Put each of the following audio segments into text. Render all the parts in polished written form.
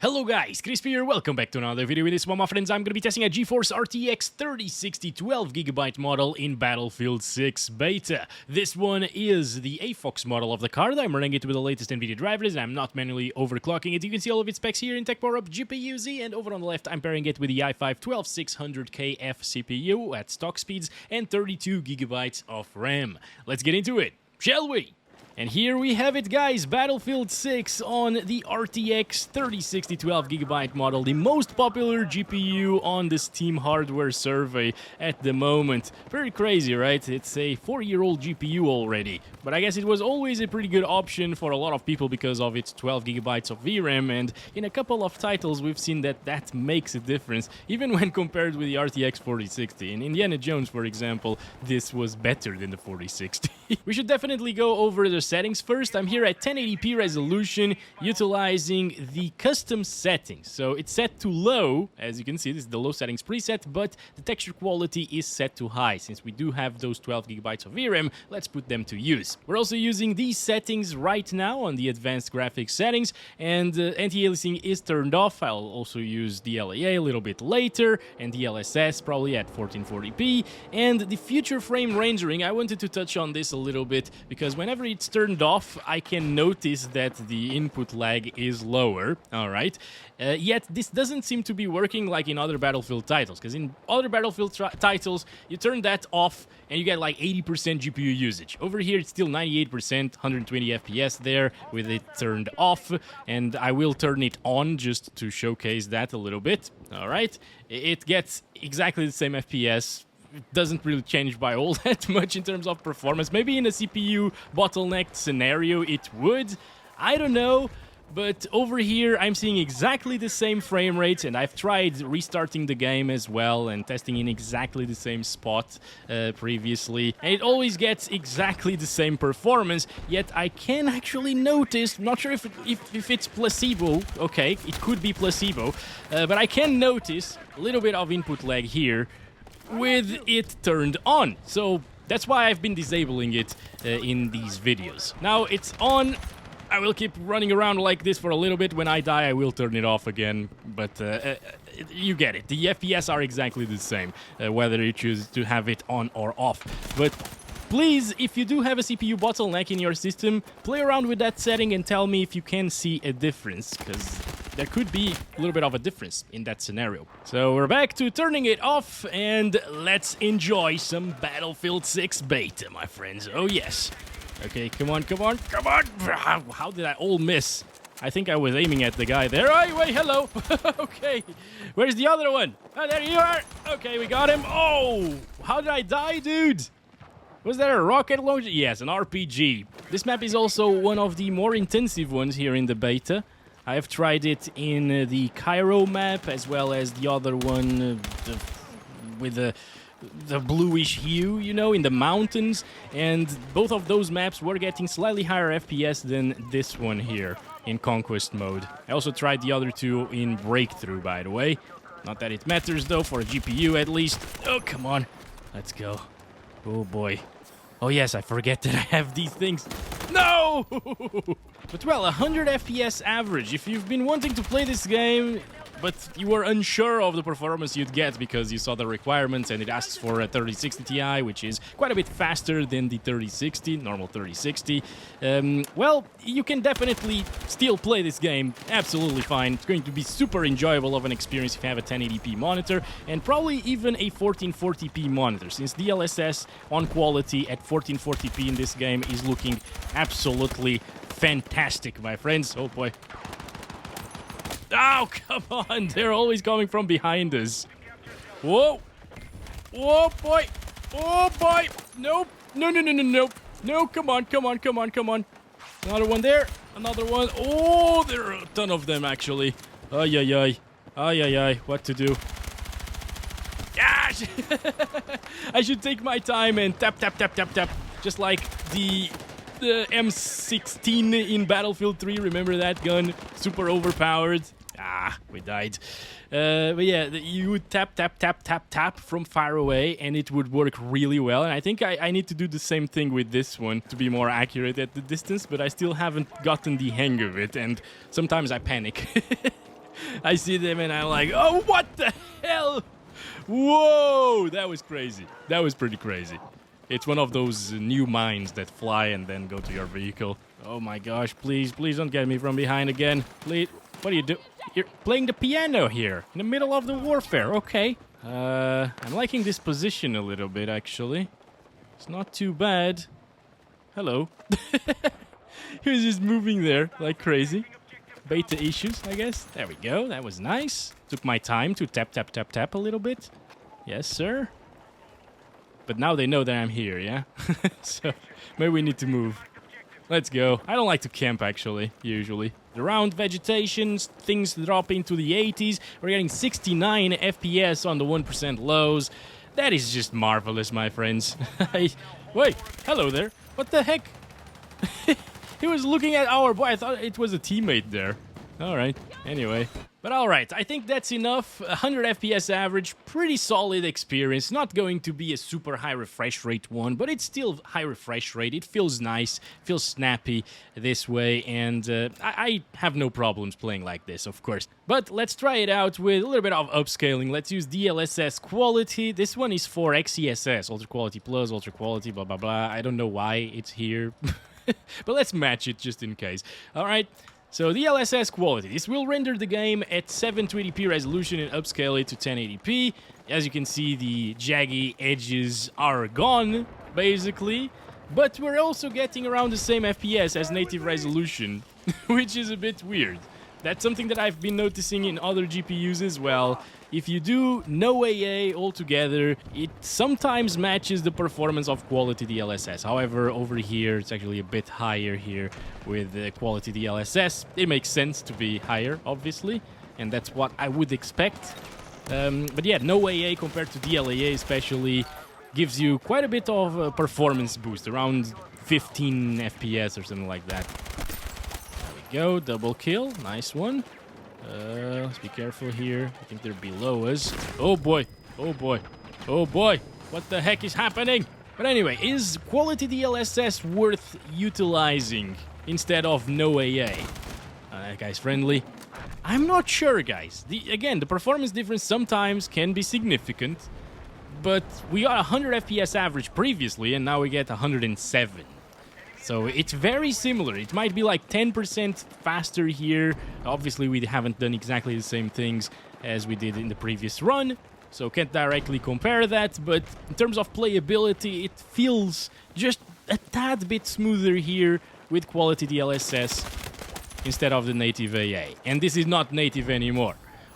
Hello guys, Crispy here, welcome back to another video. In this one, my friends, I'm going to be testing a GeForce RTX 3060 12GB model in Battlefield 6 beta. This one is the Afox model of the card. I'm running it with the latest Nvidia drivers, and I'm not manually overclocking it. You can see all of its specs here in Tech Power Up GPU Z, and over on the left, I'm pairing it with the i5-12600KF CPU at stock speeds and 32GB of RAM. Let's get into it, shall we? And here we have it, guys, Battlefield 6 on the RTX 3060 12GB model, the most popular GPU on the Steam hardware survey at the moment. Very crazy, right? It's a 4-year-old GPU already, but I guess it was always a pretty good option for a lot of people because of its 12GB of VRAM, and in a couple of titles we've seen that makes a difference, even when compared with the RTX 4060. In Indiana Jones, for example, this was better than the 4060. We should definitely go over the settings first. I'm here at 1080p resolution utilizing the custom settings. So it's set to low, as you can see, this is the low settings preset, but the texture quality is set to high. Since we do have those 12GB of VRAM, let's put them to use. We're also using these settings right now on the advanced graphics settings, and anti-aliasing is turned off. I'll also use DLAA a little bit later, and DLSS probably at 1440p. And the future frame rendering, I wanted to touch on this a little bit because whenever it's turned off, I can notice that the input lag is lower, alright? Yet this doesn't seem to be working like in other Battlefield titles, because in other Battlefield titles, you turn that off and you get like 80% GPU usage. Over here, it's still 98%, 120 FPS there with it turned off, and I will turn it on just to showcase that a little bit, alright? It gets exactly the same FPS. It doesn't really change by all that much in terms of performance. Maybe in a CPU bottlenecked scenario it would, I don't know, but over here I'm seeing exactly the same frame rates, and I've tried restarting the game as well and testing in exactly the same spot previously, and it always gets exactly the same performance. Yet I can actually notice, I'm not sure if it's placebo, okay, it could be placebo, but I can notice a little bit of input lag here with it turned on. So that's why I've been disabling it in these videos. Now it's on. I will keep running around like this for a little bit. When I die, I will turn it off again, but you get it. The FPS are exactly the same, whether you choose to have it on or off. But please, if you do have a CPU bottleneck in your system, play around with that setting and tell me if you can see a difference, because there could be a little bit of a difference in that scenario. So we're back to turning it off, and let's enjoy some Battlefield 6 beta, my friends. Oh yes. Okay, come on, come on, come on! How did I all miss? I think I was aiming at the guy there. Oh, wait, hello! Okay, where's the other one? Oh, there you are! Okay, we got him. Oh! How did I die, dude? Was that a rocket launcher? Yes, an RPG. This map is also one of the more intensive ones here in the beta. I have tried it in the Cairo map, as well as the other one with the bluish hue, you know, in the mountains. And both of those maps were getting slightly higher FPS than this one here in Conquest mode. I also tried the other two in Breakthrough, by the way. Not that it matters, though, for a GPU at least. Oh, come on. Let's go. Oh, boy. Oh, yes, I forget that I have these things. No! But well, 100 FPS average. If you've been wanting to play this game, but you were unsure of the performance you'd get because you saw the requirements and it asks for a 3060 Ti, which is quite a bit faster than the 3060, normal 3060. Well, you can definitely still play this game absolutely fine. It's going to be super enjoyable of an experience if you have a 1080p monitor, and probably even a 1440p monitor, since DLSS on quality at 1440p in this game is looking absolutely fantastic, my friends. Oh boy. Oh, come on! They're always coming from behind us. Whoa! Whoa, boy! Oh, boy! Nope! No, no, no, no, nope! No, come on, come on, come on, come on! Another one there! Another one! Oh, there are a ton of them, actually. Ay, ay, ay. Ay, ay, ay. What to do? Ah! I should take my time and tap, tap, tap, tap, tap. Just like the M16 in Battlefield 3. Remember that gun? Super overpowered. Ah, we died. But yeah, you would tap, tap, tap, tap, tap from far away, and it would work really well. And I think I need to do the same thing with this one to be more accurate at the distance, but I still haven't gotten the hang of it, and sometimes I panic. I see them and I'm like, oh, what the hell? Whoa, that was crazy. That was pretty crazy. It's one of those new mines that fly and then go to your vehicle. Oh my gosh, please don't get me from behind again. Please, what do you do? You're playing the piano here, in the middle of the warfare, okay. I'm liking this position a little bit, actually. It's not too bad. Hello. He was just moving there like crazy. Beta issues, I guess. There we go, that was nice. Took my time to tap a little bit. Yes, sir. But now they know that I'm here, yeah? So, maybe we need to move. Let's go. I don't like to camp, actually, usually. Around vegetation, things drop into the 80s. We're getting 69 FPS on the 1% lows. That is just marvelous, my friends. Wait, hello there. What the heck? He was looking at our boy. I thought it was a teammate there. Alright, anyway. But alright, I think that's enough. 100 FPS average, pretty solid experience. Not going to be a super high refresh rate one, but it's still high refresh rate. It feels nice, feels snappy this way, and I have no problems playing like this, of course. But let's try it out with a little bit of upscaling. Let's use DLSS quality. This one is for XESS, Ultra Quality Plus, Ultra Quality, blah, blah, blah. I don't know why it's here, but let's match it just in case. Alright. So DLSS quality, this will render the game at 720p resolution and upscale it to 1080p. As you can see, the jaggy edges are gone, basically. But we're also getting around the same FPS as native resolution, which is a bit weird. That's something that I've been noticing in other GPUs as well. If you do no AA altogether, it sometimes matches the performance of quality DLSS. However, over here, it's actually a bit higher here with the quality DLSS. It makes sense to be higher, obviously, and that's what I would expect. But yeah, no AA compared to DLAA especially gives you quite a bit of a performance boost, around 15 FPS or something like that. Go, double kill, nice one. Let's be careful here. I think they're below us. Oh boy, oh boy, oh boy. What the heck is happening? But anyway, is quality DLSS worth utilizing instead of no AA? That guy's friendly. I'm not sure, guys. Again, the performance difference sometimes can be significant, but we got 100 FPS average previously, and now we get 107. So it's very similar. It might be like 10% faster here. Obviously, we haven't done exactly the same things as we did in the previous run, so can't directly compare that. But in terms of playability, it feels just a tad bit smoother here with quality DLSS instead of the native AA. And this is not native anymore.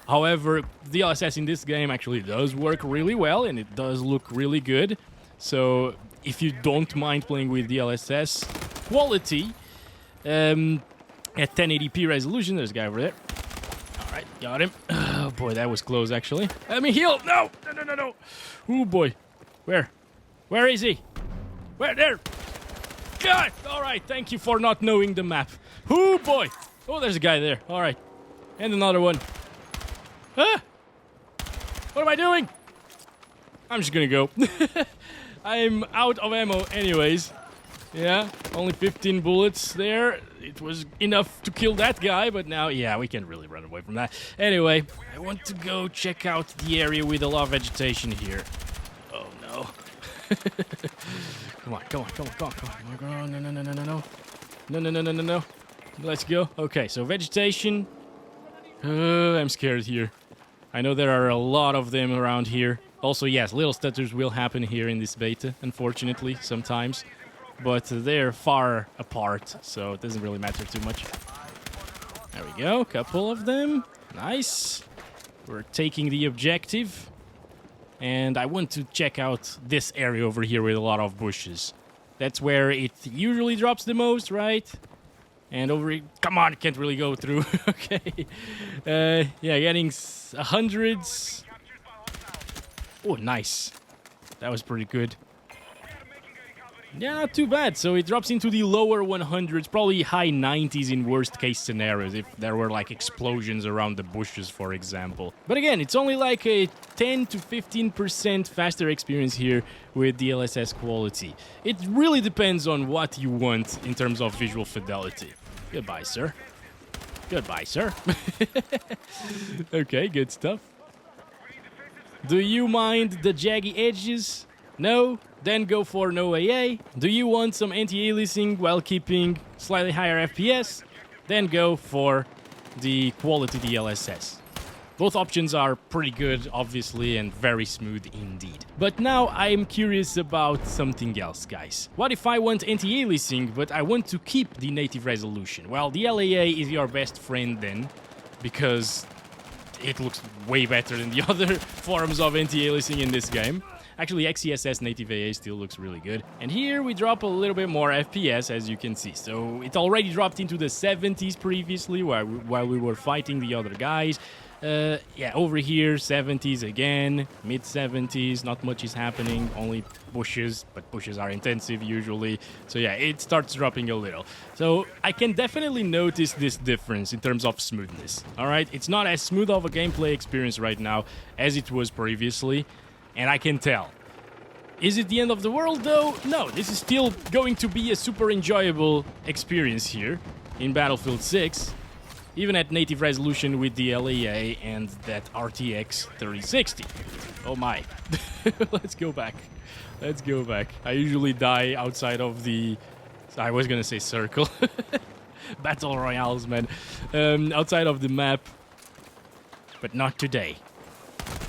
However, DLSS in this game actually does work really well, and it does look really good. So if you don't mind playing with DLSS quality at 1080p resolution, there's a guy over there. Alright, got him. Oh boy, that was close actually. Let me heal! No! No! Oh boy. Where? Where is he? Where? There! God! Alright, thank you for not knowing the map. Oh boy! Oh, there's a guy there. Alright. And another one. Ah! What am I doing? I'm just gonna go. I'm out of ammo anyways. Yeah, only 15 bullets there. It was enough to kill that guy, but now, yeah, we can't really run away from that. Anyway, I want to go check out the area with a lot of vegetation here. Oh, no. Come on. No. Let's go. Okay, so vegetation. I'm scared here. I know there are a lot of them around here. Also, yes, little stutters will happen here in this beta, unfortunately, sometimes. But they're far apart, so it doesn't really matter too much. There we go, couple of them. Nice. We're taking the objective. And I want to check out this area over here with a lot of bushes. That's where it usually drops the most, right? And over here, come on, can't really go through. Okay. Yeah, getting hundreds. Oh, nice. That was pretty good. Yeah, not too bad. So it drops into the lower 100s, probably high 90s in worst case scenarios, if there were like explosions around the bushes, for example. But again, it's only like a 10 to 15% faster experience here with DLSS quality. It really depends on what you want in terms of visual fidelity. Goodbye, sir. Goodbye, sir. Okay, good stuff. Do you mind the jaggy edges? No? Then go for no AA. Do you want some anti-aliasing while keeping slightly higher FPS? Then go for the quality DLSS. Both options are pretty good, obviously, and very smooth indeed. But now I'm curious about something else, guys. What if I want anti-aliasing, but I want to keep the native resolution? Well, DLAA is your best friend then, because it looks way better than the other forms of anti-aliasing in this game. Actually, XeSS native AA still looks really good. And here we drop a little bit more FPS, as you can see. So it already dropped into the 70s previously while we were fighting the other guys. Yeah, over here, 70s again, mid-70s, not much is happening, only bushes, but bushes are intensive usually. So yeah, it starts dropping a little. So I can definitely notice this difference in terms of smoothness. Alright, it's not as smooth of a gameplay experience right now as it was previously, and I can tell. Is it the end of the world though? No, this is still going to be a super enjoyable experience here in Battlefield 6. Even at native resolution with the DLAA and that RTX 3060. Oh my. Let's go back. Let's go back. I usually die outside of the... I was gonna say circle. Battle Royales, man. Outside of the map. But not today.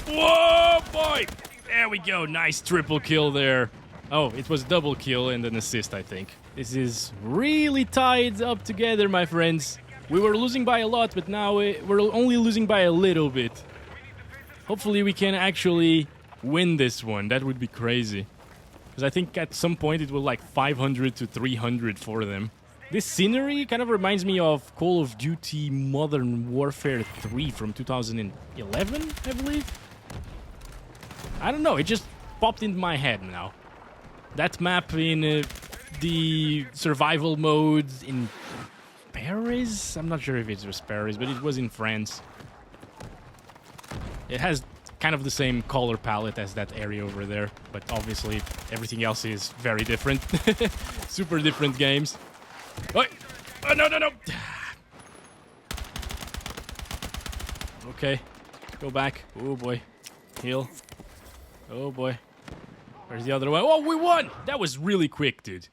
Whoa, boy! There we go. Nice triple kill there. Oh, it was double kill and an assist, I think. This is really tied up together, my friends. We were losing by a lot, but now we're only losing by a little bit. Hopefully we can actually win this one. That would be crazy. Because I think at some point it was like 500 to 300 for them. This scenery kind of reminds me of Call of Duty Modern Warfare 3 from 2011, I believe. I don't know, it just popped into my head now. That map in the survival mode in... Paris? I'm not sure if it was Paris, but it was in France. It has kind of the same color palette as that area over there, but obviously everything else is very different. Super different games. Oh, no, no, no! Okay, go back. Oh boy. Heal. Oh boy. Where's the other one? Oh, we won! That was really quick, dude.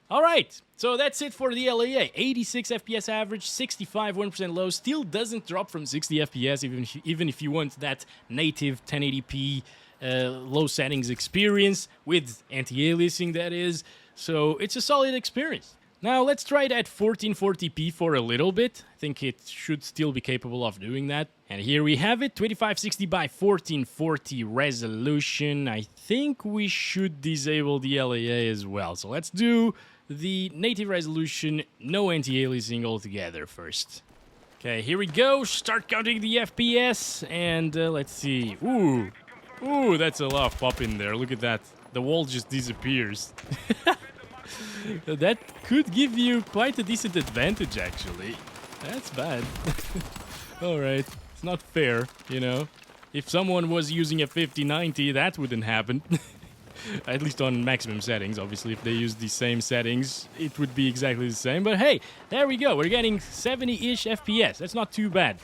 Alright, so that's it for the DLAA. 86 FPS average, 65 1% low. Still doesn't drop from 60 FPS even if you want that native 1080p low settings experience with anti-aliasing, that is. So it's a solid experience. Now let's try it at 1440p for a little bit. I think it should still be capable of doing that. And here we have it, 2560 by 1440 resolution. I think we should disable the DLAA as well. So let's do the native resolution, no anti-aliasing altogether first. Okay, here we go. Start counting the FPS, and let's see. Ooh, that's a lot of pop in there. Look at that. The wall just disappears. That could give you quite a decent advantage, actually. That's bad. Alright, it's not fair, you know. If someone was using a 5090, that wouldn't happen. At least on maximum settings. Obviously, if they use the same settings, it would be exactly the same. But hey, there we go. We're getting 70-ish FPS. That's not too bad.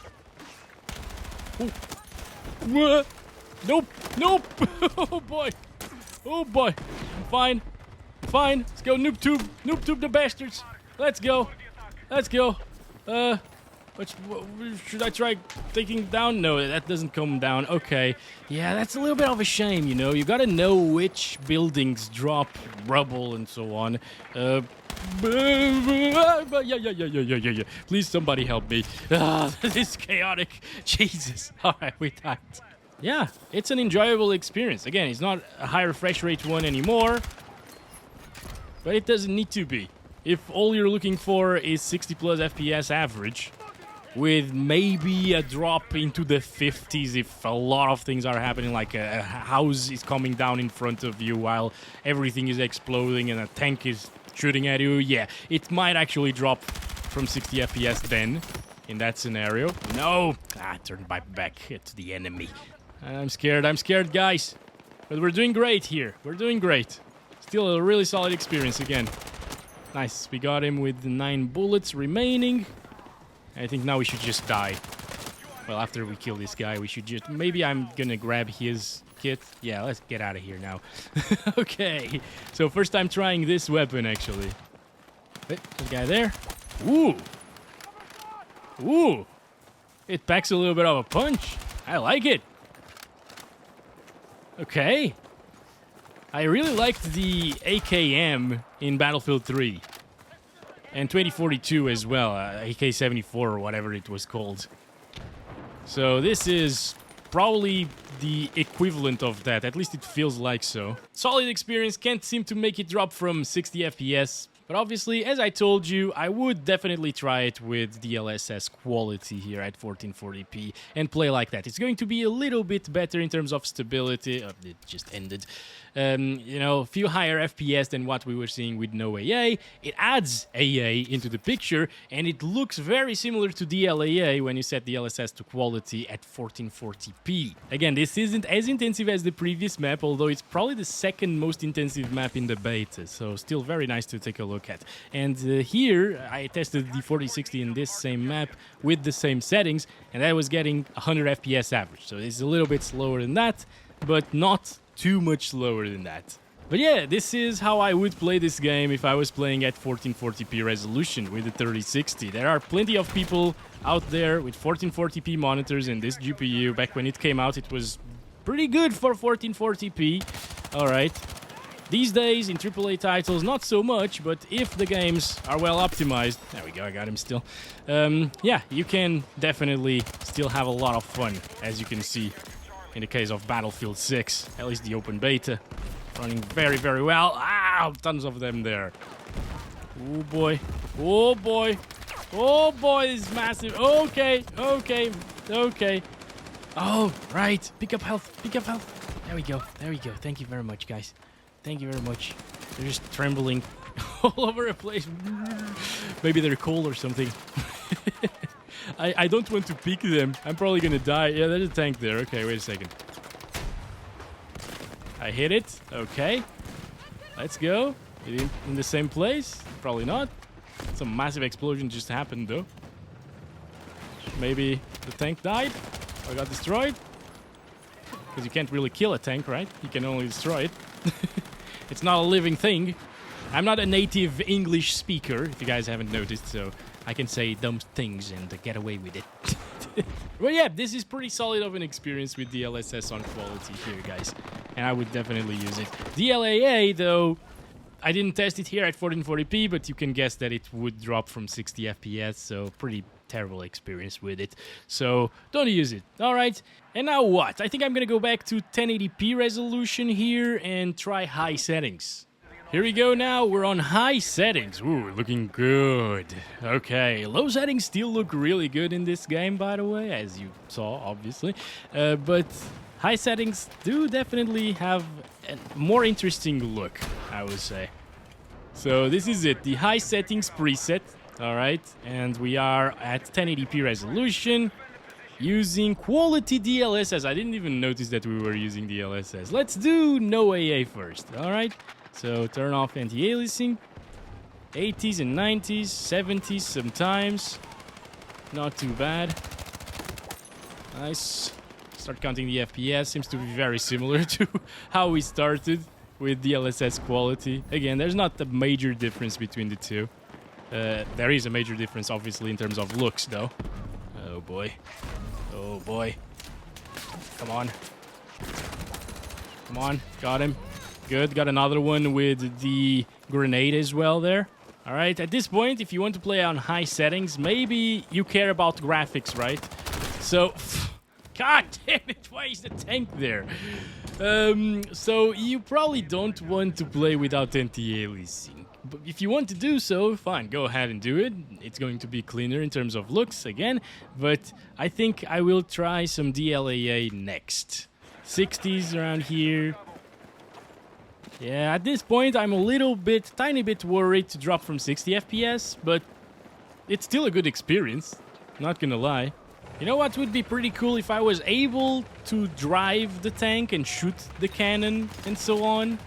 Ooh. Nope. Nope. Oh, boy. Oh, boy. Fine. Fine. Let's go noob tube. Noob tube the bastards. Let's go. Let's go. Should I try taking down? No, that doesn't come down. Okay. Yeah, that's a little bit of a shame, you know. You gotta know which buildings drop rubble and so on. Yeah. Please, somebody help me. This is chaotic. Jesus. Alright, we died. Yeah, it's an enjoyable experience. Again, it's not a high refresh rate one anymore. But it doesn't need to be. If all you're looking for is 60 plus FPS average, with maybe a drop into the 50s if a lot of things are happening, like a house is coming down in front of you while everything is exploding and a tank is shooting at you, yeah, it might actually drop from 60 FPS then, in that scenario. No! I turned my back to the enemy. I'm scared, guys. But we're doing great here. We're doing great. Still a really solid experience again. Nice, we got him with 9 bullets remaining. I think now we should just die. Well, after we kill this guy, we should just... Maybe I'm gonna grab his kit. Yeah, let's get out of here now. Okay, so first time trying this weapon, actually. Wait, there's a guy there. Ooh! Ooh! It packs a little bit of a punch. I like it. Okay. I really liked the AKM in Battlefield 3. And 2042 as well, AK-74 or whatever it was called. So this is probably the equivalent of that, at least it feels like so. Solid experience, can't seem to make it drop from 60 FPS. But obviously, as I told you, I would definitely try it with DLSS quality here at 1440p and play like that. It's going to be a little bit better in terms of stability. Oh, it just ended. You know, a few higher FPS than what we were seeing with no AA. It adds AA into the picture, and it looks very similar to DLAA when you set DLSS to quality at 1440p. Again, this isn't as intensive as the previous map, although it's probably the second most intensive map in the beta, so still very nice to take a look at. And here, I tested the 4060 in this same map with the same settings, and I was getting 100 FPS average, so it's a little bit slower than that, but not too much slower than that. But yeah, this is how I would play this game if I was playing at 1440p resolution with the 3060. There are plenty of people out there with 1440p monitors and this GPU. Back when it came out, it was pretty good for 1440p. Alright. These days, in AAA titles, not so much, but if the games are well optimized... There we go, I got him still. Yeah, you can definitely still have a lot of fun, as you can see. In the case of Battlefield 6, at least the open beta, running very, very well. Ah, tons of them there. Oh boy, oh boy, oh boy, this is massive. Okay, okay, okay. Oh, right, pick up health, pick up health. There we go, there we go. Thank you very much, guys. Thank you very much. They're just trembling all over the place. Maybe they're cold or something. I don't want to pick them. I'm probably gonna die. Yeah, there's a tank there. Okay, wait a second. I hit it. Okay. Let's go. In the same place? Probably not. Some massive explosion just happened, though. Maybe the tank died? Or got destroyed? Because you can't really kill a tank, right? You can only destroy it. It's not a living thing. I'm not a native English speaker, if you guys haven't noticed, so I can say dumb things and get away with it. Well, yeah, this is pretty solid of an experience with DLSS on quality here, guys. And I would definitely use it. DLAA, though, I didn't test it here at 1440p, but you can guess that it would drop from 60 FPS, so pretty terrible experience with it. So don't use it. All right. And now what? I think I'm going to go back to 1080p resolution here and try high settings. Here we go now, we're on high settings. Ooh, looking good. Okay, low settings still look really good in this game, by the way, as you saw, obviously. But high settings do definitely have a more interesting look, I would say. So this is it, the high settings preset, all right? And we are at 1080p resolution using quality DLSS. I didn't even notice that we were using DLSS. Let's do no AA first, all right? So turn off anti-aliasing, 80s and 90s, 70s sometimes, not too bad. Nice. Start counting the FPS, seems to be very similar to how we started with DLSS quality. Again, there's not a major difference between the two. There is a major difference, obviously, in terms of looks, though. Oh boy. Oh boy. Come on. Come on, got him. Good, got another one with the grenade as well there. All right, at this point, if you want to play on high settings, maybe you care about graphics, right? So, god damn it, why is the tank there? So you probably don't want to play without anti-aliasing. But if you want to do so, fine, go ahead and do it. It's going to be cleaner in terms of looks again, but I think I will try some DLAA next. 60s around here. Yeah, at this point, I'm a tiny bit worried to drop from 60 FPS, but it's still a good experience, not gonna lie. You know what would be pretty cool if I was able to drive the tank and shoot the cannon and so on?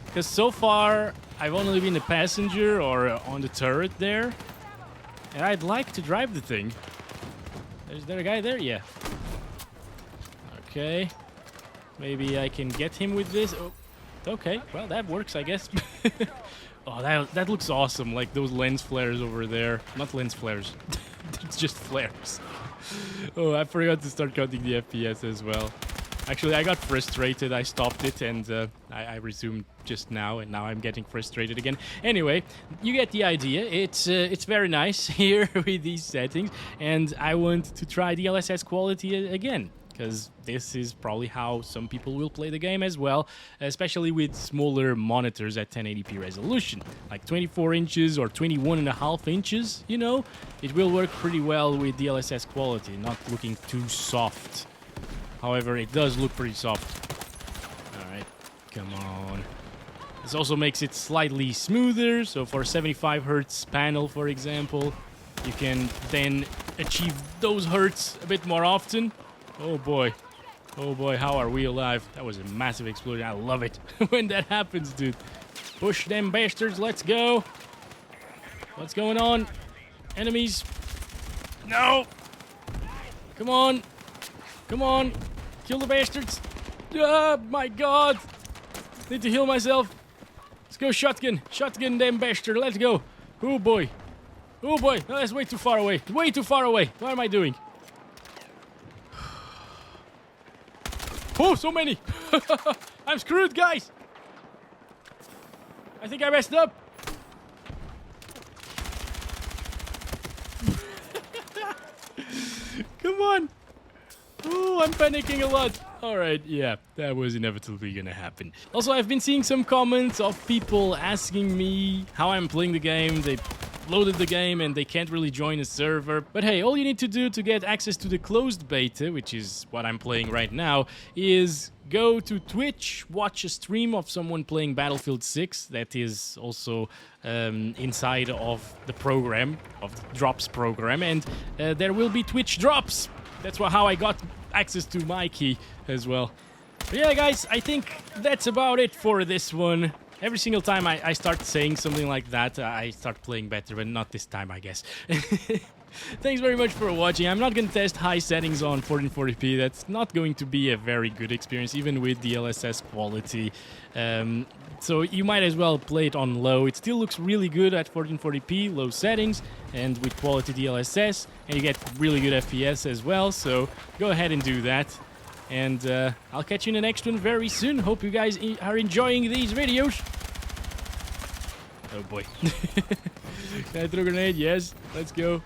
Because so far, I've only been a passenger or on the turret there, and I'd like to drive the thing. Is there a guy there? Yeah. Okay. Maybe I can get him with this. Oh, okay. Well, that works, I guess. Oh, that looks awesome. Like those lens flares over there. Not lens flares. It's just flares. Oh, I forgot to start counting the FPS as well. Actually, I got frustrated. I stopped it and I resumed just now, and now I'm getting frustrated again. Anyway, you get the idea. It's very nice here with these settings, and I want to try DLSS quality again, because this is probably how some people will play the game as well, especially with smaller monitors at 1080p resolution, like 24 inches or 21.5 inches, you know? It will work pretty well with DLSS quality, not looking too soft. However, it does look pretty soft. Alright, come on. This also makes it slightly smoother, so for a 75 Hz panel, for example, you can then achieve those hertz a bit more often. Oh boy, how are we alive? That was a massive explosion. I love it when that happens, dude. Push them bastards, let's go. What's going on? Enemies. No! Come on. Come on. Kill the bastards. Ah, my god. Need to heal myself. Let's go shotgun. Shotgun them bastard. Let's go. Oh boy. Oh boy. No, that's way too far away. Way too far away. What am I doing? Oh, so many. I'm screwed, guys. I think I messed up. Come on. Oh, I'm panicking a lot. Alright, yeah, that was inevitably gonna happen. Also, I've been seeing some comments of people asking me how I'm playing the game. They loaded the game and they can't really join a server. But hey, all you need to do to get access to the closed beta, which is what I'm playing right now, is go to Twitch, watch a stream of someone playing Battlefield 6. That is also inside of the program, of the drops program, and there will be Twitch drops. That's how I got access to my key as well. But yeah, guys, I think that's about it for this one. Every single time I start saying something like that, I start playing better, but not this time, I guess. Thanks very much for watching. I'm not going to test high settings on 1440p. That's not going to be a very good experience, even with DLSS quality. So you might as well play it on low. It still looks really good at 1440p, low settings, and with quality DLSS, and you get really good FPS as well, so go ahead and do that. And I'll catch you in the next one very soon. Hope you guys are enjoying these videos. Oh boy. Can I throw a grenade? Yes. Let's go.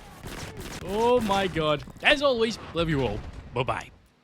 Oh my god. As always, love you all. Bye-bye.